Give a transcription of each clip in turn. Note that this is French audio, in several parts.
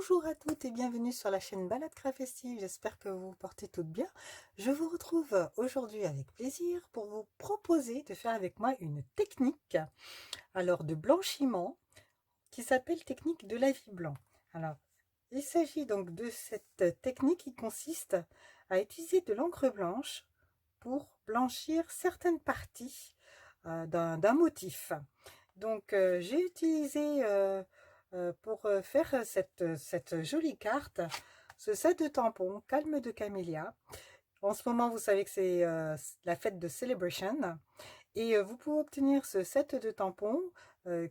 Bonjour à toutes et bienvenue sur la chaîne Balade Festive, j'espère que vous vous portez toutes bien. Je vous retrouve aujourd'hui avec plaisir pour vous proposer de faire avec moi une technique de blanchiment qui s'appelle technique de l'avis blanc. Alors, il s'agit donc de cette technique qui consiste à utiliser de l'encre blanche pour blanchir certaines parties d'un motif. Donc, j'ai utilisé pour faire cette jolie carte ce set de tampons Calme de Camélia. En ce moment, vous savez que c'est la fête de Celebration et vous pouvez obtenir ce set de tampons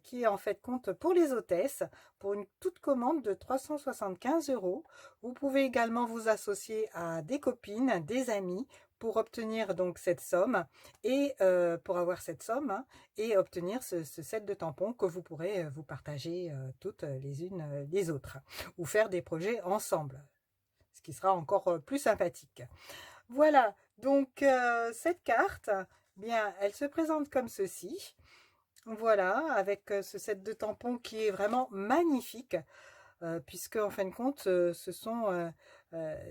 qui est en fait compte pour les hôtesses pour une toute commande de 375 €. Vous pouvez également vous associer à des copines, des amis pour obtenir donc cette somme et pour avoir cette somme et obtenir ce set de tampons que vous pourrez vous partager toutes les unes les autres ou faire des projets ensemble, ce qui sera encore plus sympathique. Voilà, donc cette carte, bien, elle se présente comme ceci. Voilà, avec ce set de tampons qui est vraiment magnifique, puisque en fin de compte, ce sont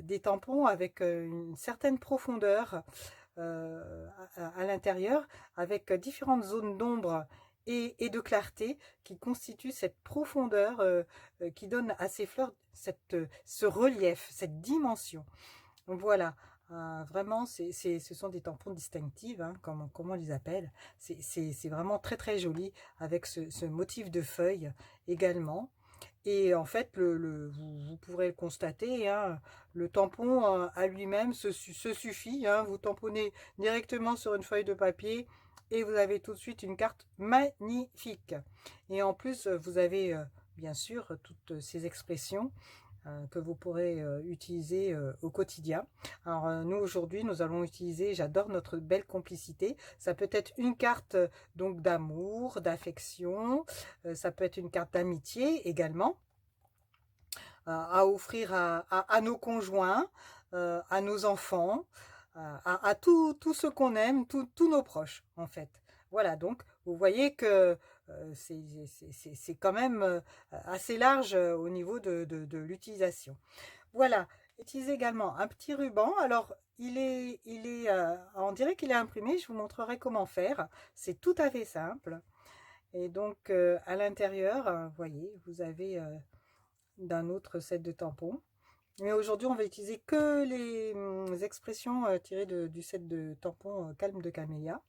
des tampons avec une certaine profondeur à l'intérieur, avec différentes zones d'ombre et de clarté qui constituent cette profondeur qui donne à ces fleurs ce relief, cette dimension. Voilà, vraiment, ce sont des tampons distinctifs, hein, comme on les appelle. C'est vraiment très très joli avec ce motif de feuilles également. Et en fait, vous pourrez le constater, hein, le tampon à lui-même se suffit. Hein, vous tamponnez directement sur une feuille de papier et vous avez tout de suite une carte magnifique. Et en plus, vous avez bien sûr toutes ces expressions que vous pourrez utiliser au quotidien. Alors nous aujourd'hui nous allons utiliser, j'adore notre belle complicité, ça peut être une carte donc d'amour, d'affection, ça peut être une carte d'amitié également, à offrir à nos conjoints, à nos enfants, à tout ce qu'on aime, tous nos proches en fait. Voilà, donc vous voyez que c'est quand même assez large au niveau de l'utilisation. Voilà, utilise également un petit ruban. Alors, on dirait qu'il est imprimé, je vous montrerai comment faire. C'est tout à fait simple. Et donc, à l'intérieur, vous voyez, vous avez d'un autre set de tampons. Mais aujourd'hui, on va utiliser que les expressions tirées du set de tampons Calme de Camélia.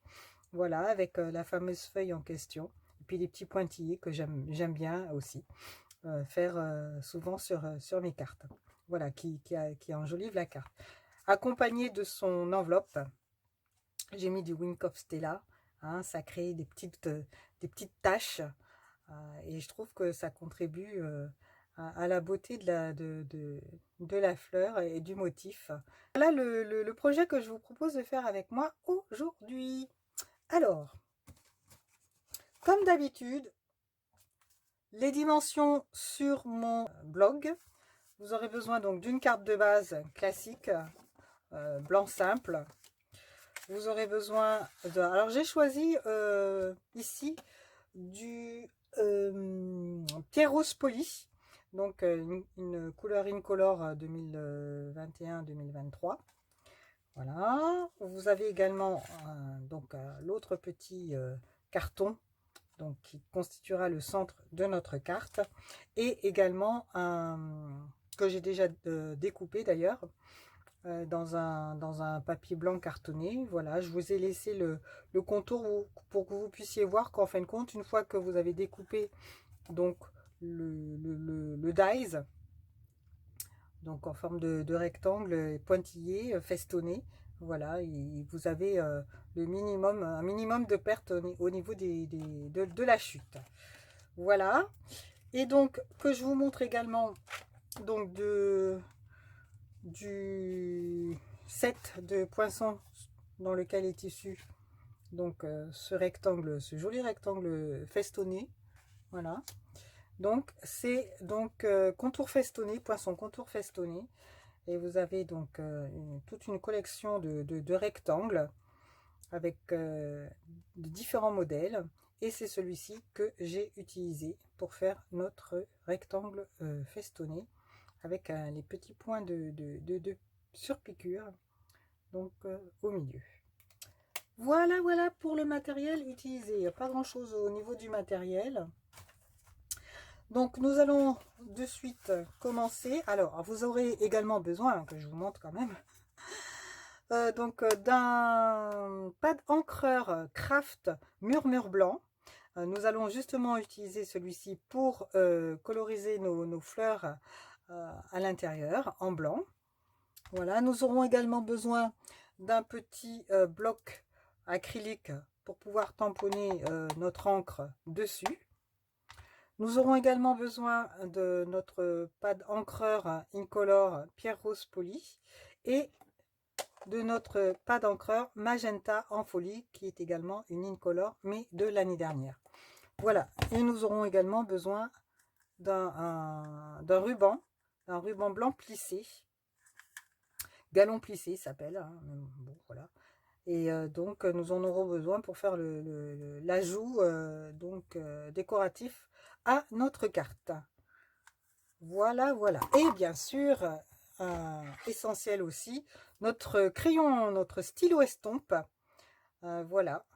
Voilà, avec la fameuse feuille en question. Et puis les petits pointillés que j'aime bien aussi faire souvent sur mes cartes. Voilà, qui enjolive la carte. Accompagné de son enveloppe, j'ai mis du Wink of Stella. Hein, ça crée des petites taches. Et je trouve que ça contribue à la beauté de la fleur et du motif. Voilà le projet que je vous propose de faire avec moi aujourd'hui. Alors, comme d'habitude, les dimensions sur mon blog. Vous aurez besoin donc d'une carte de base classique, blanc simple. Vous aurez besoin de... Alors j'ai choisi ici du pierre rose poli. Donc une couleur Incolor 2021-2023. Voilà. Vous avez également donc l'autre petit carton donc qui constituera le centre de notre carte, et également un que j'ai déjà découpé d'ailleurs dans un papier blanc cartonné. Voilà, je vous ai laissé le contour pour que vous puissiez voir qu'en fin de compte, une fois que vous avez découpé donc le dies, donc en forme de rectangle pointillé, festonné, voilà, et vous avez un minimum de perte au niveau de la chute. Voilà, et donc que je vous montre également donc du set de poinçons dans lequel est issu donc ce joli rectangle festonné. Voilà, donc c'est donc contour festonné, poinçon contour festonné, et vous avez donc toute une collection de rectangles avec de différents modèles, et c'est celui-ci que j'ai utilisé pour faire notre rectangle festonné. avec les petits points de surpiqûre, donc au milieu. Voilà, voilà pour le matériel utilisé. Il n'y a pas grand chose au niveau du matériel. Donc nous allons de suite commencer. Alors vous aurez également besoin, que je vous montre quand même, d'un pad encreur Craft Murmure Blanc. Nous allons justement utiliser celui-ci pour coloriser nos fleurs à l'intérieur en blanc. Voilà, nous aurons également besoin d'un petit bloc acrylique pour pouvoir tamponner notre encre dessus. Nous aurons également besoin de notre pad encreur Incolor Pierre Rose Poly et de notre pad encreur Magenta en folie qui est également une Incolor mais de l'année dernière. Voilà, et nous aurons également besoin d'un ruban blanc plissé, galon plissé s'appelle, hein, bon, voilà. Et donc nous en aurons besoin pour faire l'ajout décoratif à notre carte. Voilà, voilà. Et bien sûr, essentiel aussi, notre crayon, notre stylo estompe, voilà,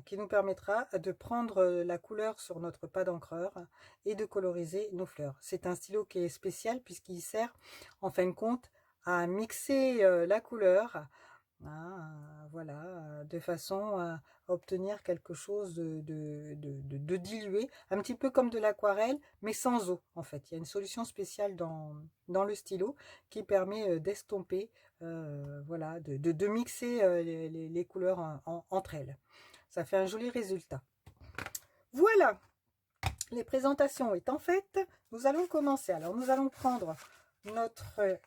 qui nous permettra de prendre la couleur sur notre pad d'encreur et de coloriser nos fleurs. C'est un stylo qui est spécial puisqu'il sert en fin de compte à mixer la couleur, voilà, de façon à obtenir quelque chose de dilué, un petit peu comme de l'aquarelle, mais sans eau en fait. Il y a une solution spéciale dans le stylo qui permet d'estomper, voilà, de mixer les couleurs entre elles. Ça fait un joli résultat. Voilà, les présentations étant faites, nous allons commencer. Alors nous allons prendre notre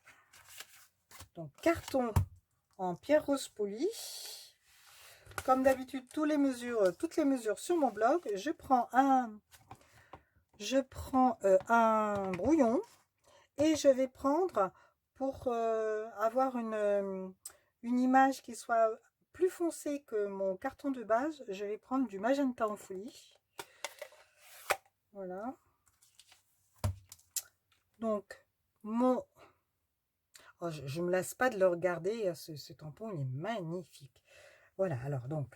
carton en pierre rose polie. Comme d'habitude, toutes les mesures sur mon blog. Je prends un brouillon et je vais prendre, pour avoir une image qui soit plus foncée que mon carton de base, je vais prendre du magenta en folie. Voilà. Donc, oh, je ne me lasse pas de le regarder, ce tampon, il est magnifique. Voilà, alors donc,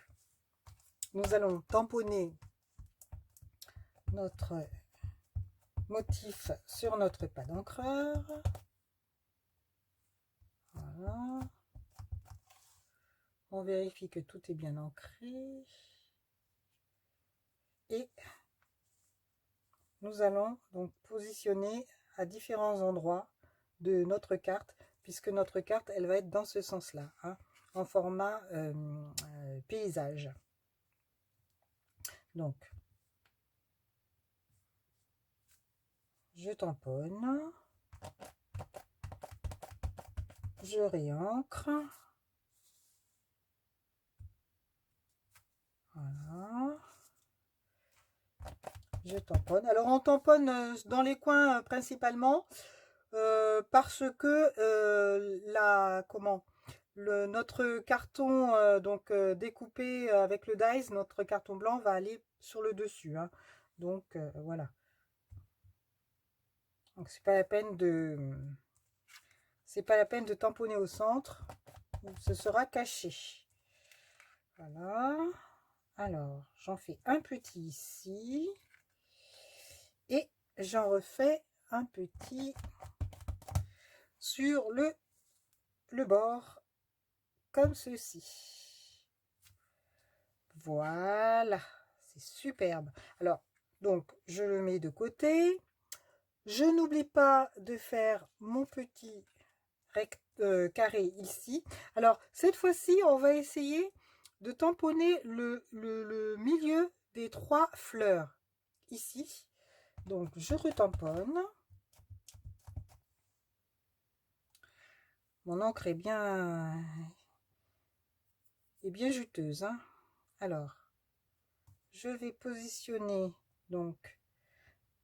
nous allons tamponner notre motif sur notre pad d'encreur. Voilà. On vérifie que tout est bien ancré. Et nous allons donc positionner à différents endroits de notre carte, puisque notre carte, elle va être dans ce sens-là, hein, en format paysage. Donc, je tamponne, je réancre, voilà, je tamponne. Alors on tamponne dans les coins principalement parce que notre carton découpé avec le dies, notre carton blanc va aller sur le dessus, hein. Donc voilà. Donc c'est pas la peine de tamponner au centre, ce sera caché. Voilà. Alors j'en fais un petit ici et j'en refais un petit sur le bord comme ceci. Voilà, c'est superbe. Alors donc je le mets de côté. Je n'oublie pas de faire mon petit carré ici. Alors cette fois-ci on va essayer de tamponner le milieu des 3 fleurs ici. Donc je retamponne. Mon encre est bien juteuse, hein. Alors je vais positionner donc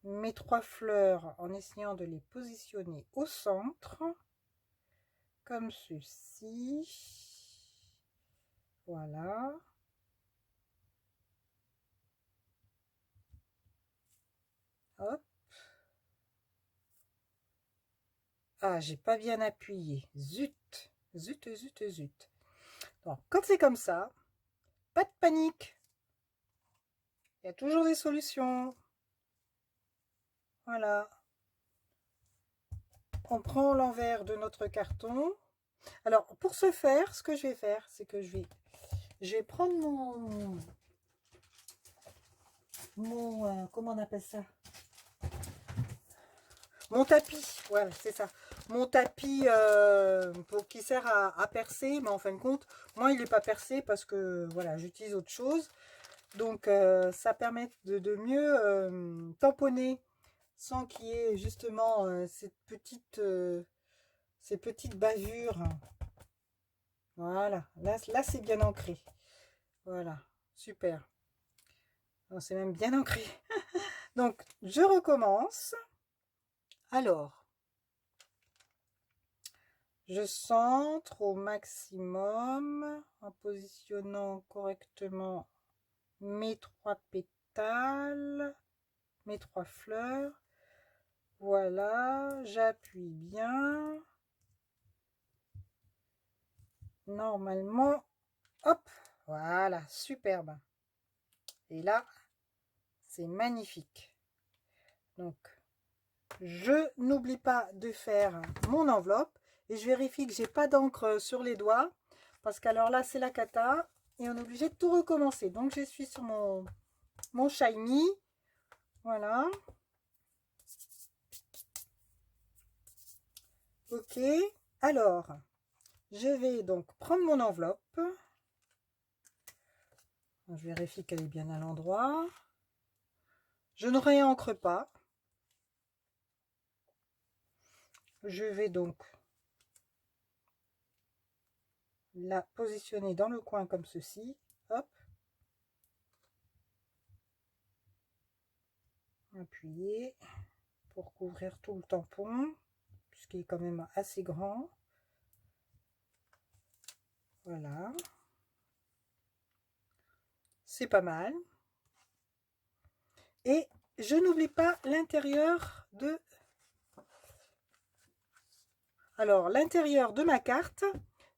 mes 3 fleurs en essayant de les positionner au centre comme ceci. Voilà. Hop. Ah, j'ai pas bien appuyé. Zut, zut, zut, zut. Donc, quand c'est comme ça, pas de panique. Il y a toujours des solutions. Voilà. On prend l'envers de notre carton. Alors, pour ce faire, ce que je vais faire, c'est que je vais prendre comment on appelle ça? Mon tapis, voilà, c'est ça. Mon tapis qui sert à percer, mais en fin de compte, moi, il n'est pas percé parce que, voilà, j'utilise autre chose. Donc, ça permet de mieux tamponner sans qu'il y ait justement ces petites bavures. Voilà, là c'est bien ancré. Voilà, super. C'est même bien ancré. Donc, je recommence. Alors, je centre au maximum en positionnant correctement mes 3 pétales, mes 3 fleurs. Voilà, j'appuie bien. Normalement, hop, voilà, superbe. Et là, c'est magnifique. Donc, je n'oublie pas de faire mon enveloppe et je vérifie que j'ai pas d'encre sur les doigts parce qu'alors là, c'est la cata et on est obligé de tout recommencer. Donc, je suis sur mon shiny. Voilà. Ok. Alors, je vais donc prendre mon enveloppe. Je vérifie qu'elle est bien à l'endroit. Je ne réencre pas. Je vais donc la positionner dans le coin comme ceci. Hop. Appuyer pour couvrir tout le tampon, puisqu'il est quand même assez grand. Voilà. C'est pas mal. Et je n'oublie pas l'intérieur de... Alors, l'intérieur de ma carte,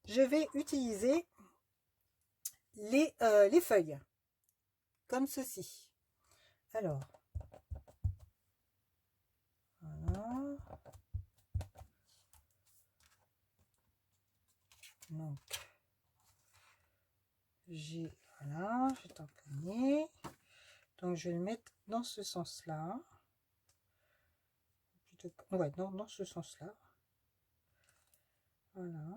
je vais utiliser les feuilles, comme ceci. Alors, voilà. Donc, voilà, j'ai tamponné. Donc, je vais le mettre dans ce sens-là. Ouais, dans ce sens-là. Voilà.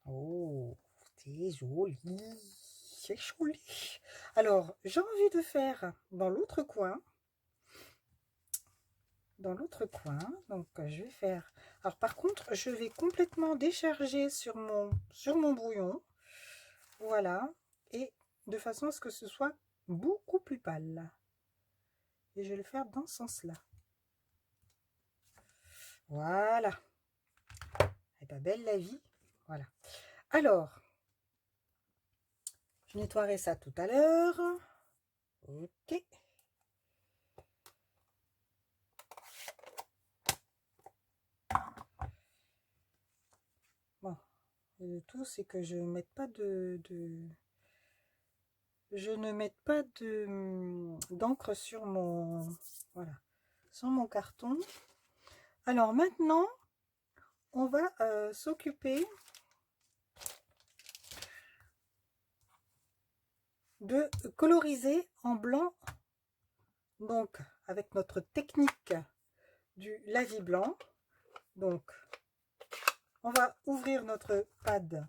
Oh, c'est joli. C'est joli. Alors, j'ai envie de faire dans l'autre coin. Donc je vais faire... Alors par contre, je vais complètement décharger sur mon brouillon. Voilà. Et de façon à ce que ce soit beaucoup plus pâle. Et je vais le faire dans ce sens-là. Voilà. Elle est pas belle la vie. Voilà. Alors, je nettoierai ça tout à l'heure. Ok. Bon. Le tout, c'est que je ne mette pas je ne mette pas d'encre sur voilà, sur mon carton. Alors maintenant, on va s'occuper de coloriser en blanc, donc avec notre technique du lavis blanc. Donc, on va ouvrir notre pad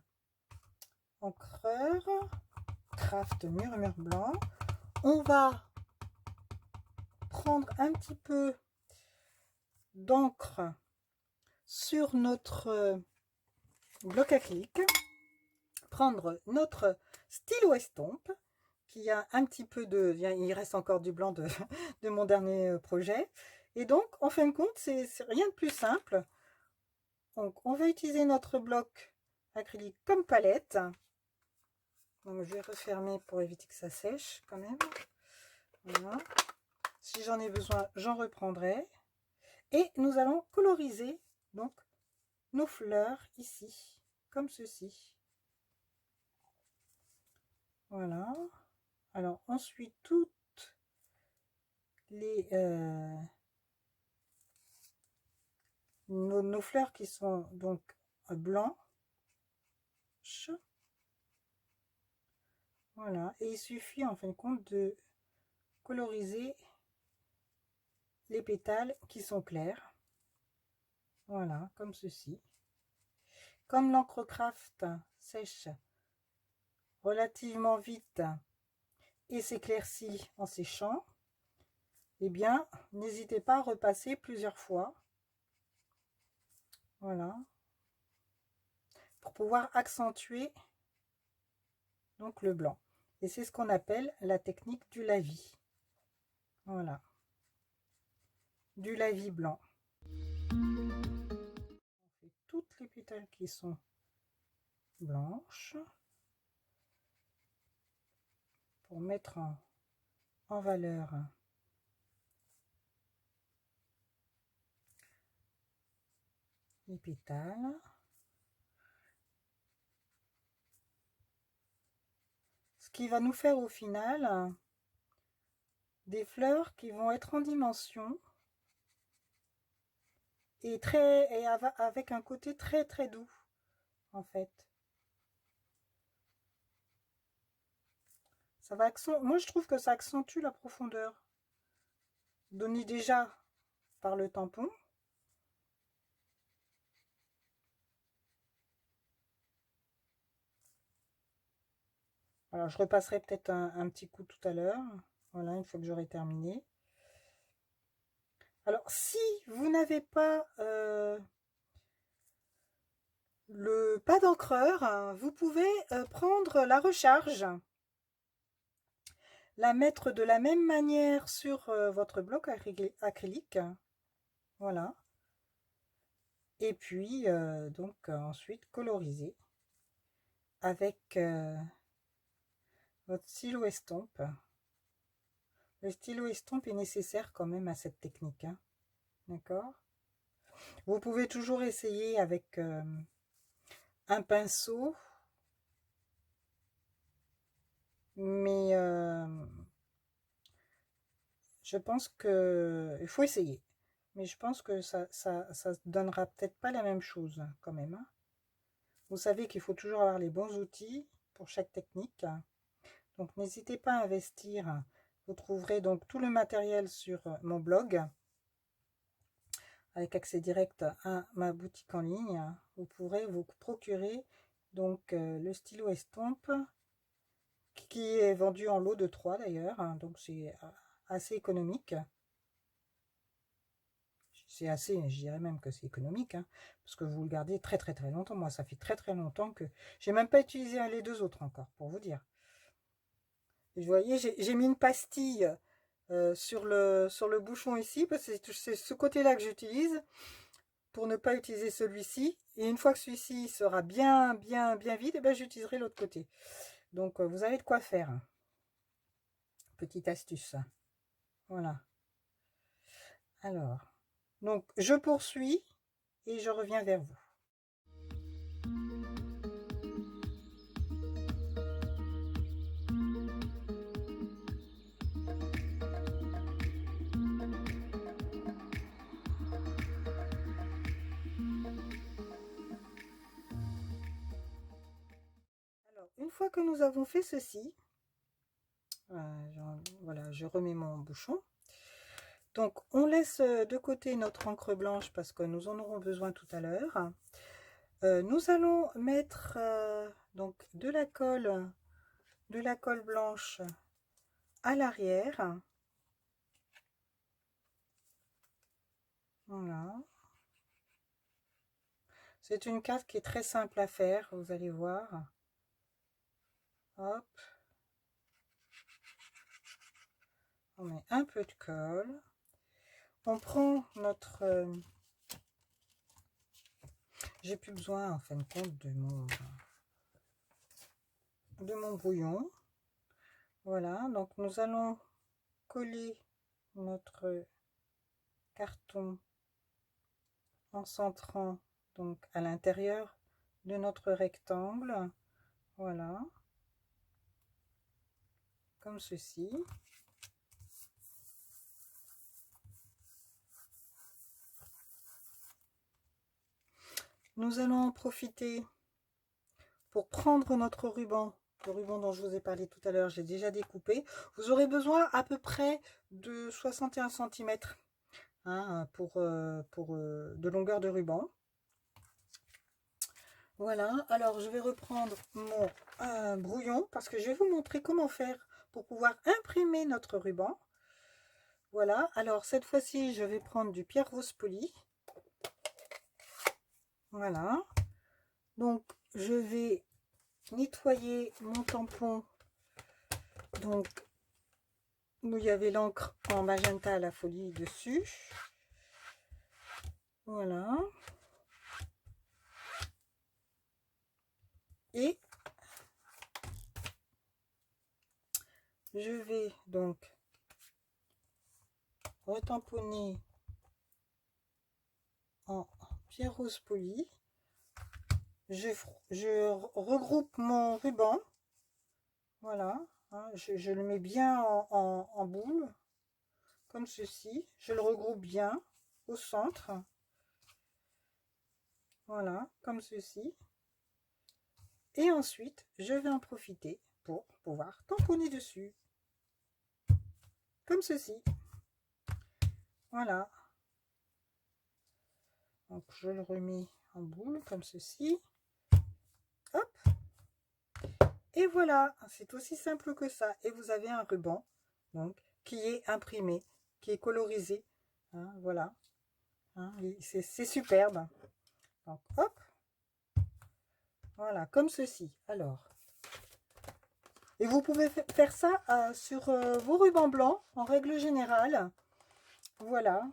encreur, Craft Murmure Blanc. On va prendre un petit peu d'encre sur notre bloc acrylique, prendre notre stylo estompe qui a un petit peu de... Il reste encore du blanc de mon dernier projet. Et donc, en fin de compte, c'est rien de plus simple. Donc, on va utiliser notre bloc acrylique comme palette. Donc, je vais refermer pour éviter que ça sèche quand même. Voilà. Si j'en ai besoin, j'en reprendrai. Et nous allons coloriser donc nos fleurs ici, comme ceci. Voilà. Alors ensuite, toutes les nos fleurs qui sont donc blanches. Voilà. Et il suffit en fin de compte de coloriser les pétales qui sont clairs. Voilà, comme ceci. Comme l'encre craft sèche relativement vite et s'éclaircit en séchant, eh bien, n'hésitez pas à repasser plusieurs fois. Voilà. Pour pouvoir accentuer donc le blanc. Et c'est ce qu'on appelle la technique du lavis. Voilà. Du lavis blanc. On fait toutes les pétales qui sont blanches pour mettre en valeur les pétales. Ce qui va nous faire au final des fleurs qui vont être en dimension et avec un côté très très doux en fait. Ça va moi je trouve que ça accentue la profondeur donnée déjà par le tampon. Alors je repasserai peut-être un petit coup tout à l'heure. Voilà, une fois que j'aurai terminé. Alors si vous n'avez pas le pas d'encreur, vous pouvez prendre la recharge, la mettre de la même manière sur votre bloc acrylique. Voilà. Et puis donc ensuite coloriser avec votre stylo estompe. Le stylo estompe est nécessaire quand même à cette technique, hein. D'accord? Vous pouvez toujours essayer avec un pinceau, mais je pense que il faut essayer. Mais je pense que ça donnera peut-être pas la même chose quand même, hein. Vous savez qu'il faut toujours avoir les bons outils pour chaque technique. Donc n'hésitez pas à investir. Vous trouverez donc tout le matériel sur mon blog avec accès direct à ma boutique en ligne. Vous pourrez vous procurer donc le stylo estompe qui est vendu en lot de 3 d'ailleurs, hein, donc c'est assez économique. C'est assez, je dirais même que c'est économique, hein, parce que vous le gardez très très très longtemps. Moi, ça fait très très longtemps que j'ai même pas utilisé les deux autres encore, pour vous dire. Et vous voyez, j'ai mis une pastille sur le bouchon ici, parce que c'est ce côté-là que j'utilise pour ne pas utiliser celui-ci. Et une fois que celui-ci sera bien vide, eh ben, j'utiliserai l'autre côté. Donc, vous avez de quoi faire. Petite astuce. Voilà. Alors, donc, je poursuis et je reviens vers vous. Alors, une fois que nous avons fait ceci, voilà, je remets mon bouchon. Donc, on laisse de côté notre encre blanche parce que nous en aurons besoin tout à l'heure. Nous allons mettre donc de la colle blanche à l'arrière. Voilà. C'est une carte qui est très simple à faire, vous allez voir. Hop. On met un peu de colle. On prend notre... j'ai plus besoin en fin de compte de mon brouillon. Voilà, donc nous allons coller notre carton en centrant donc à l'intérieur de notre rectangle. Voilà, comme ceci. Nous allons en profiter pour prendre notre ruban, le ruban dont je vous ai parlé tout à l'heure, j'ai déjà découpé. Vous aurez besoin à peu près de 61 cm hein, de longueur de ruban. Voilà, alors je vais reprendre mon brouillon parce que je vais vous montrer comment faire pour pouvoir imprimer notre ruban. Voilà, alors cette fois-ci, je vais prendre du pierre rose poli. Voilà, donc je vais nettoyer mon tampon, donc où il y avait l'encre en magenta à la folie dessus. Voilà. Et je vais donc retamponner en pierre rose poli. Je regroupe mon ruban. Voilà. Hein, je le mets bien en boule. Comme ceci. Je le regroupe bien au centre. Voilà. Comme ceci. Et ensuite, je vais en profiter pour pouvoir tamponner dessus. Comme ceci. Voilà. Donc, je le remets en boule comme ceci. Hop. Et voilà, c'est aussi simple que ça. Et vous avez un ruban donc, qui est imprimé, qui est colorisé. Hein, voilà. Hein, c'est superbe. Donc, hop. Voilà, comme ceci. Alors. Et vous pouvez faire ça sur vos rubans blancs, en règle générale. Voilà.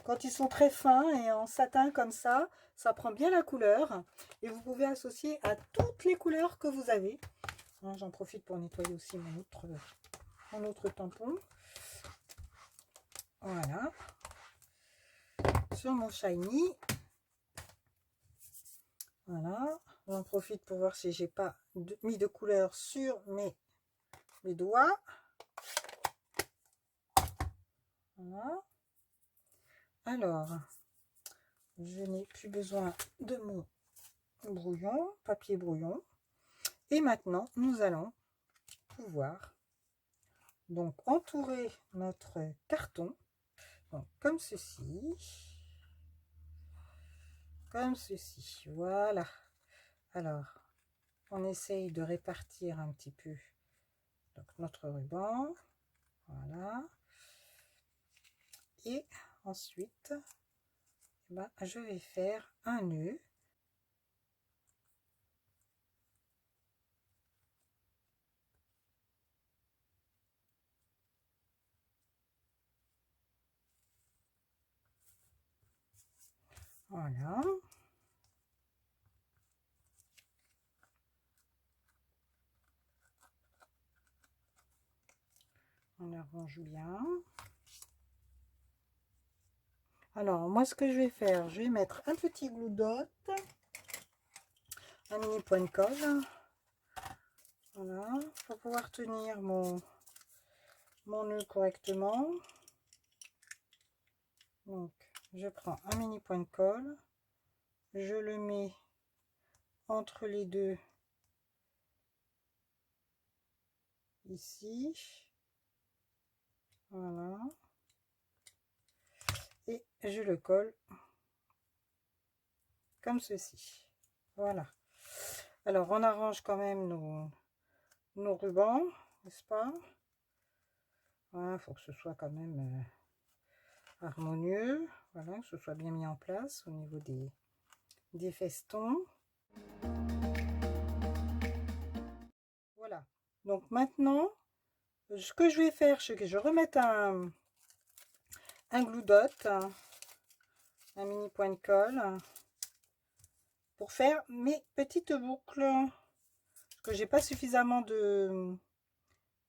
Quand ils sont très fins et en satin comme ça prend bien la couleur. Et vous pouvez associer à toutes les couleurs que vous avez. Hein, j'en profite pour nettoyer aussi mon autre tampon. Voilà. Sur mon shiny. Voilà. J'en profite pour voir si j'ai pas mis de couleur sur mes doigts. Voilà. Alors, je n'ai plus besoin de mon brouillon, papier brouillon. Et maintenant, nous allons pouvoir donc entourer notre carton. Donc, comme ceci. Comme ceci. Voilà. Alors, on essaye de répartir un petit peu donc, notre ruban. Voilà. Et ensuite, ben, je vais faire un nœud. Voilà. On arrange bien. Alors, moi, ce que je vais faire, je vais mettre un petit glue dot, un mini point de colle. Voilà, pour pouvoir tenir mon nœud correctement. Donc, je prends un mini point de colle, je le mets entre les deux ici. Voilà. Et je le colle comme ceci. Voilà. Alors, on arrange quand même nos rubans, n'est-ce pas? Voilà, il faut que ce soit quand même harmonieux. Voilà, que ce soit bien mis en place au niveau des festons. Voilà. Donc maintenant, ce que je vais faire, c'est que je remette un glue dot, un mini point de colle, pour faire mes petites boucles. Parce que j'ai pas suffisamment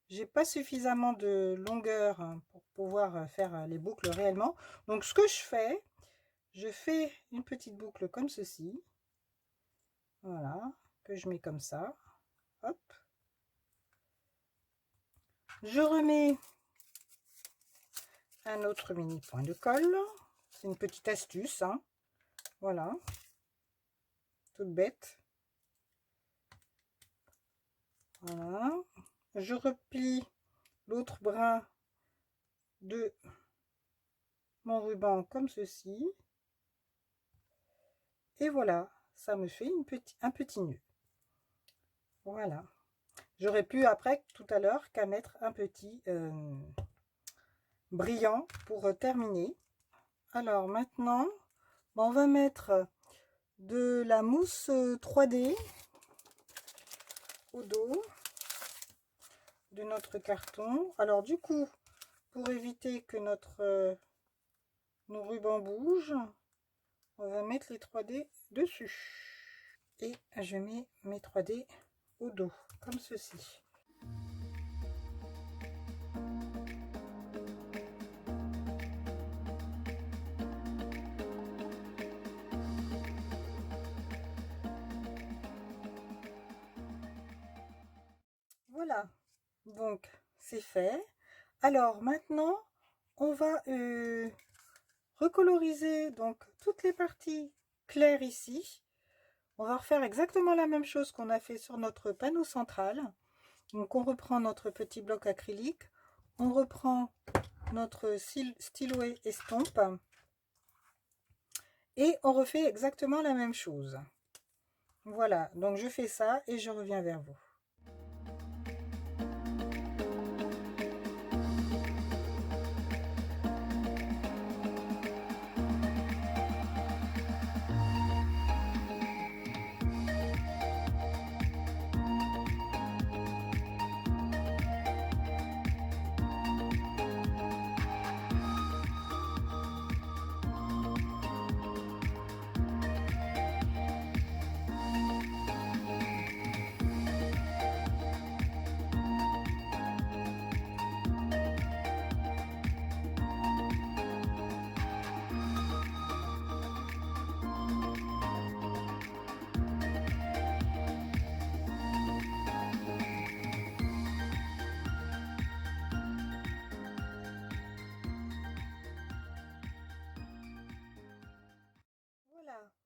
j'ai pas suffisamment de longueur pour pouvoir faire les boucles réellement. Donc ce que je fais une petite boucle comme ceci. Voilà, que je mets comme ça. Hop. Je remets un autre mini point de colle. C'est une petite astuce, hein. Voilà, toute bête. Voilà. Je replie l'autre brin de mon ruban comme ceci. Et voilà, ça me fait un petit nœud. Voilà. J'aurais pu après, tout à l'heure, qu'à mettre un petit brillant pour terminer. Alors maintenant, on va mettre de la mousse 3D au dos de notre carton. Alors du coup, pour éviter que nos rubans bougent, on va mettre les 3D dessus. Et je mets mes 3D au dos, comme ceci. Voilà, donc c'est fait. Alors maintenant, on va recoloriser donc toutes les parties claires ici. On va refaire exactement la même chose qu'on a fait sur notre panneau central. Donc on reprend notre petit bloc acrylique, on reprend notre stylo estompe et on refait exactement la même chose. Voilà, donc je fais ça et je reviens vers vous.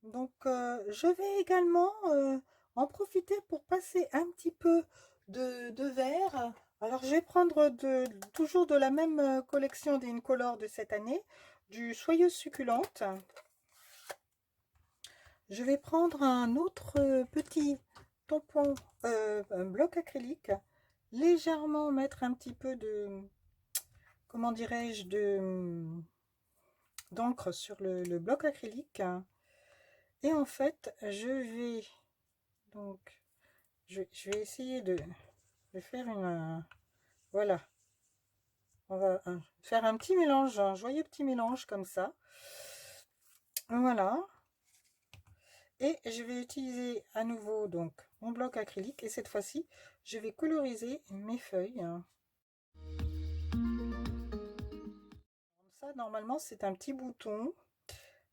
Donc, je vais également en profiter pour passer un petit peu de verre. Alors, je vais prendre toujours de la même collection des Incolor de cette année, du Soyeuse Succulente. Je vais prendre un autre petit tampon, un bloc acrylique, légèrement mettre un petit peu de, comment dirais-je, d'encre sur le bloc acrylique. Et en fait, je vais essayer de faire voilà, on va faire un petit mélange, un joyeux petit mélange comme ça. Voilà. Et je vais utiliser à nouveau donc mon bloc acrylique et cette fois-ci, je vais coloriser mes feuilles. Comme ça, normalement, c'est un petit bouton.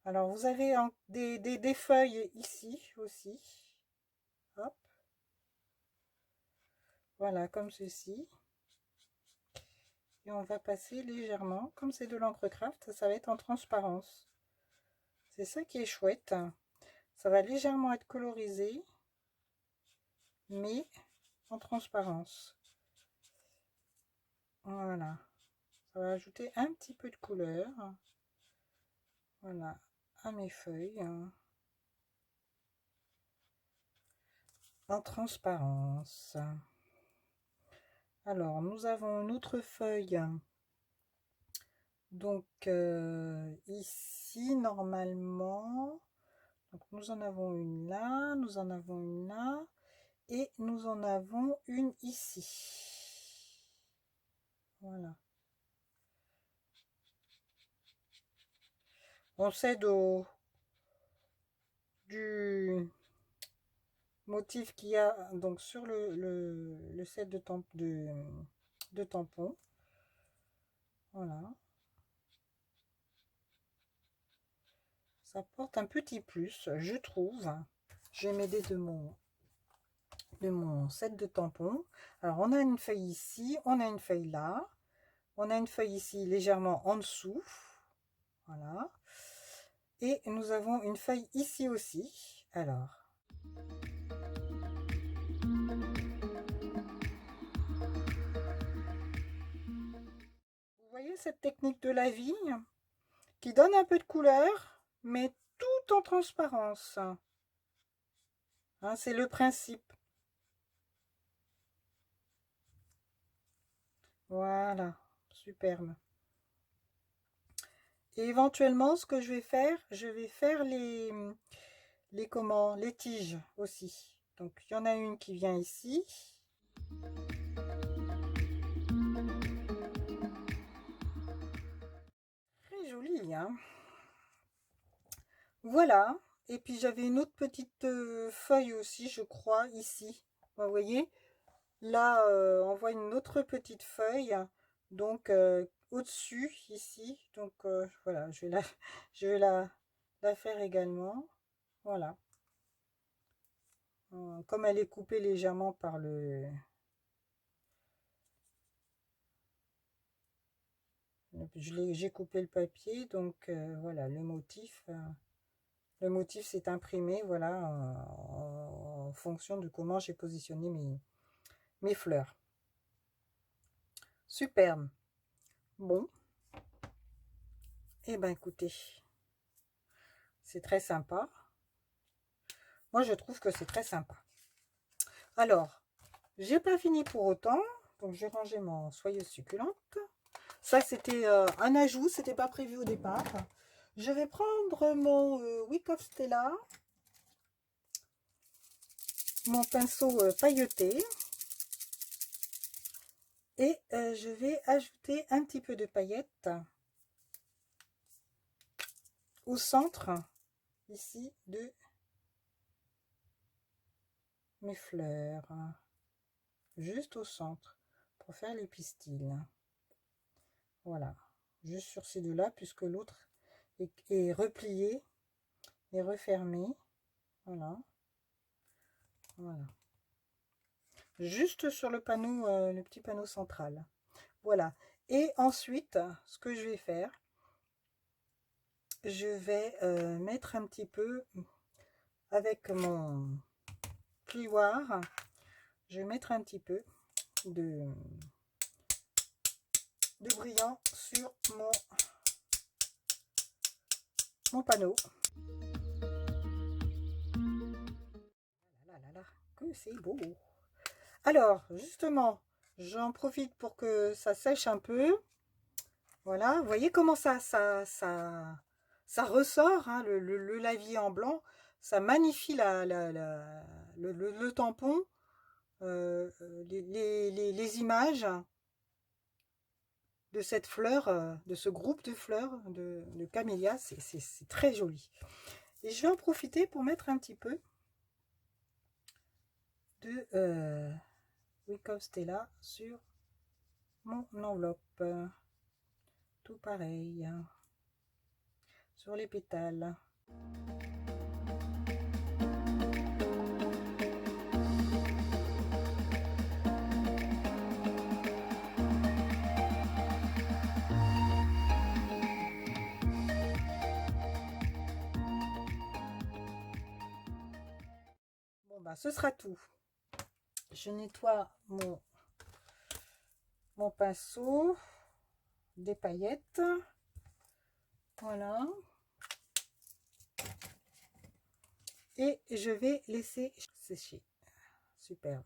Alors, vous avez des feuilles ici aussi. Hop. Voilà, comme ceci. Et on va passer légèrement, comme c'est de l'encre craft, ça va être en transparence. C'est ça qui est chouette. Ça va légèrement être colorisé, mais en transparence. Voilà. Ça va ajouter un petit peu de couleur. Voilà, à mes feuilles. En transparence. Alors, nous avons une autre feuille. Donc, ici, normalement, donc nous en avons une là, nous en avons une là, et nous en avons une ici. Voilà. On cède du motif qu'il y a donc sur le set de de tampons. Voilà. Ça porte un petit plus, je trouve. Je vais m'aider de mon set de tampons. Alors, on a une feuille ici, on a une feuille là. On a une feuille ici légèrement en dessous. Voilà. Et nous avons une feuille ici aussi. Alors. Vous voyez cette technique de la vigne qui donne un peu de couleur, mais tout en transparence. Hein, c'est le principe. Voilà, superbe. Et éventuellement, ce que je vais faire les tiges aussi. Donc, il y en a une qui vient ici. Très jolie, hein. Voilà. Et puis, j'avais une autre petite feuille aussi, je crois, ici. Vous voyez, là, on voit une autre petite feuille. Donc, au-dessus, ici. Donc, voilà, je vais la faire également. Voilà. Comme elle est coupée légèrement par j'ai coupé le papier, donc voilà, le motif s'est imprimé, voilà, en fonction de comment j'ai positionné mes fleurs. Superbe. Bon. Eh ben écoutez, c'est très sympa. Moi, je trouve que c'est très sympa. Alors, j'ai pas fini pour autant, donc j'ai rangé mon soyeuse succulente. Ça, c'était un ajout, c'était pas prévu au départ. Je vais prendre mon Wick of Stella, mon pinceau pailleté, et je vais ajouter un petit peu de paillettes au centre, ici, de mes fleurs. Juste au centre, pour faire les pistils. Voilà, juste sur ces deux-là, puisque l'autre est replié et refermé. Voilà. Voilà. Juste sur le panneau, le petit panneau central. Voilà. Et ensuite, ce que je vais faire, je vais mettre un petit peu avec mon plioir, je vais mettre un petit peu de brillant sur mon panneau. Là, que c'est beau. Alors, justement, j'en profite pour que ça sèche un peu. Voilà, vous voyez comment ça ressort, hein, le lavis en blanc. Ça magnifie le tampon, les images de cette fleur, de ce groupe de fleurs de camélia. C'est très joli. Et je vais en profiter pour mettre un petit peu de Wick of Stella sur mon enveloppe. Tout pareil, hein, sur les pétales. Bon, bah, ce sera tout. Je nettoie mon pinceau, des paillettes. Voilà. Et je vais laisser sécher. Super.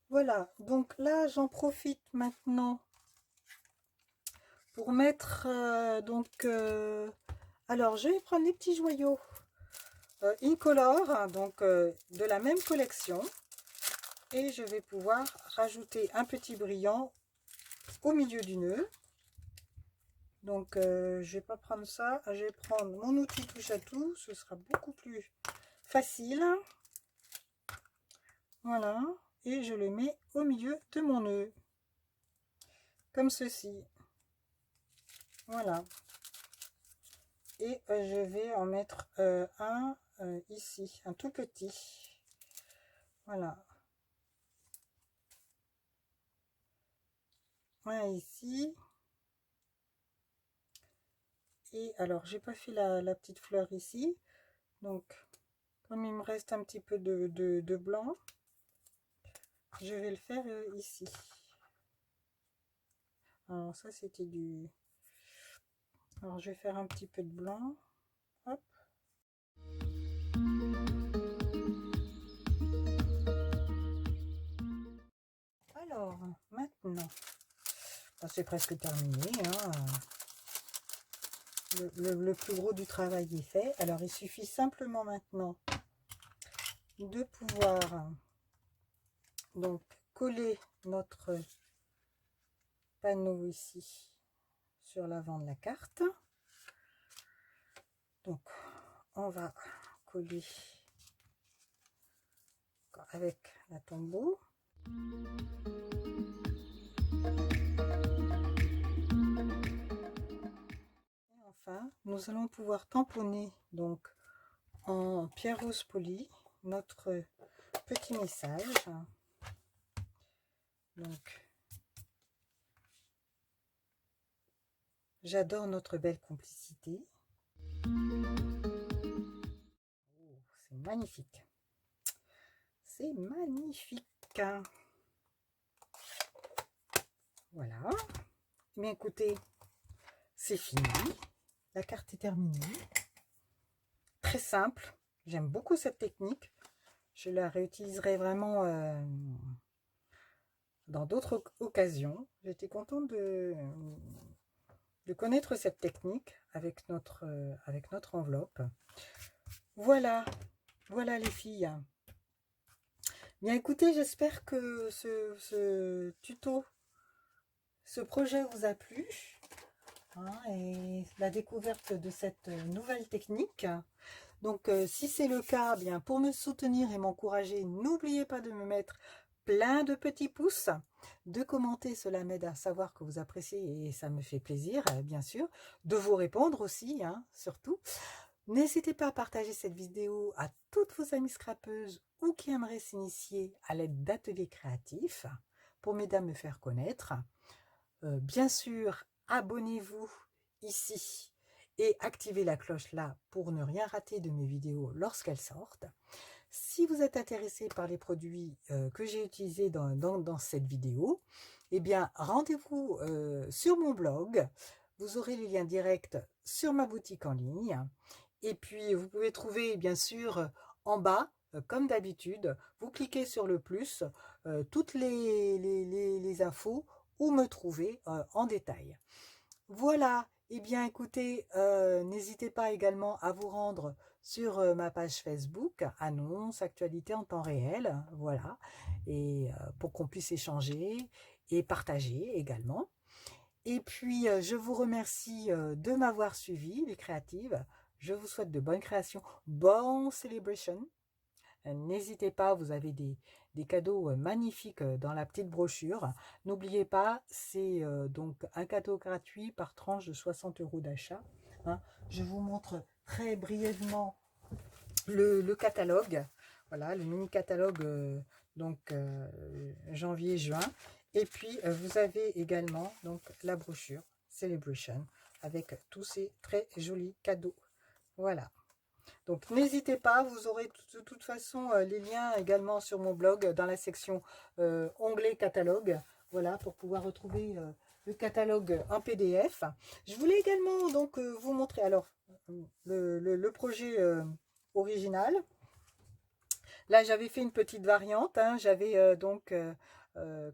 Voilà, donc là j'en profite maintenant pour mettre alors je vais prendre les petits joyaux Incolore, hein, donc de la même collection, et je vais pouvoir rajouter un petit brillant au milieu du nœud. Donc je vais pas prendre ça, je vais prendre mon outil touche à tout, ce sera beaucoup plus facile. Voilà, et je le mets au milieu de mon nœud. comme ceci. Voilà. Et je vais en mettre un ici, un tout petit. Voilà. Un ici. Et alors, j'ai pas fait la petite fleur ici. Donc, comme il me reste un petit peu de blanc, je vais le faire ici. Alors, ça, c'était du... Alors, je vais faire un petit peu de blanc. Hop. Alors, maintenant, c'est presque terminé, hein. Le plus gros du travail est fait. Alors, il suffit simplement maintenant de pouvoir donc coller notre panneau ici sur l'avant de la carte. Donc, on va coller avec la tombeau. Et enfin, nous allons pouvoir tamponner donc en pierre rose polie notre petit message. Donc, j'adore notre belle complicité. Oh, c'est magnifique. C'est magnifique. Voilà. Mais écoutez, c'est fini. La carte est terminée. Très simple. J'aime beaucoup cette technique. Je la réutiliserai vraiment dans d'autres occasions. J'étais contente de connaître cette technique avec notre enveloppe. Voilà, voilà les filles. Bien écoutez, j'espère que ce tuto, ce projet vous a plu, hein, et la découverte de cette nouvelle technique. Donc si c'est le cas, bien pour me soutenir et m'encourager, n'oubliez pas de me mettre plein de petits pouces, de commenter, cela m'aide à savoir que vous appréciez et ça me fait plaisir, bien sûr, de vous répondre aussi, hein, surtout. N'hésitez pas à partager cette vidéo à toutes vos amies scrapeuses ou qui aimeraient s'initier à l'aide d'ateliers créatifs pour m'aider à me faire connaître. Bien sûr, abonnez-vous ici et activez la cloche là pour ne rien rater de mes vidéos lorsqu'elles sortent. Si vous êtes intéressé par les produits que j'ai utilisés dans cette vidéo, eh bien, rendez-vous sur mon blog. Vous aurez les liens directs sur ma boutique en ligne. Et puis, vous pouvez trouver, bien sûr, en bas, comme d'habitude, vous cliquez sur le plus, toutes les infos où me trouver en détail. Voilà, et bien écoutez, n'hésitez pas également à vous rendre sur ma page Facebook, annonces, actualités en temps réel, voilà, et pour qu'on puisse échanger et partager également. Et puis, je vous remercie de m'avoir suivi, les créatives. Je vous souhaite de bonnes créations, bonnes celebrations. N'hésitez pas, vous avez des cadeaux magnifiques dans la petite brochure. N'oubliez pas, c'est donc un cadeau gratuit par tranche de 60 € d'achat. Hein. Je vous montre très brièvement le catalogue. Voilà, le mini catalogue donc janvier-juin. Et puis, vous avez également donc la brochure Celebration avec tous ces très jolis cadeaux. Voilà. Donc, n'hésitez pas, vous aurez de toute façon les liens également sur mon blog dans la section onglet catalogue. Voilà, pour pouvoir retrouver le catalogue en PDF. Je voulais également donc vous montrer alors le projet original. Là, j'avais fait une petite variante. Hein, j'avais donc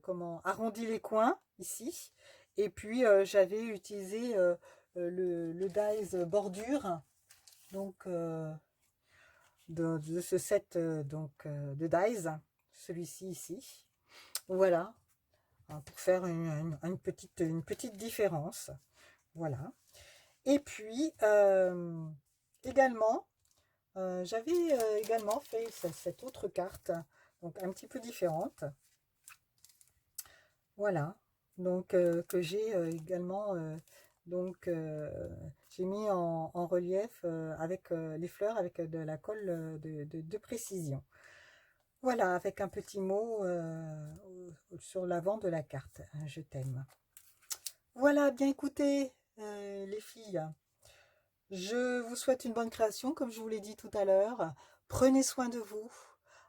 comment arrondi les coins ici. Et puis, j'avais utilisé le dies bordure. Donc, de ce set de dies, celui-ci ici. Voilà, hein, pour faire une petite différence. Voilà. Et puis, également, j'avais également fait cette autre carte, donc un petit peu différente. Voilà. donc que j'ai également, donc j'ai mis en relief avec les fleurs, avec de la colle de précision. Voilà, avec un petit mot sur l'avant de la carte. Je t'aime. Voilà, bien écoutez, les filles. Je vous souhaite une bonne création, comme je vous l'ai dit tout à l'heure. Prenez soin de vous.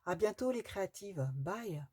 À bientôt les créatives. Bye.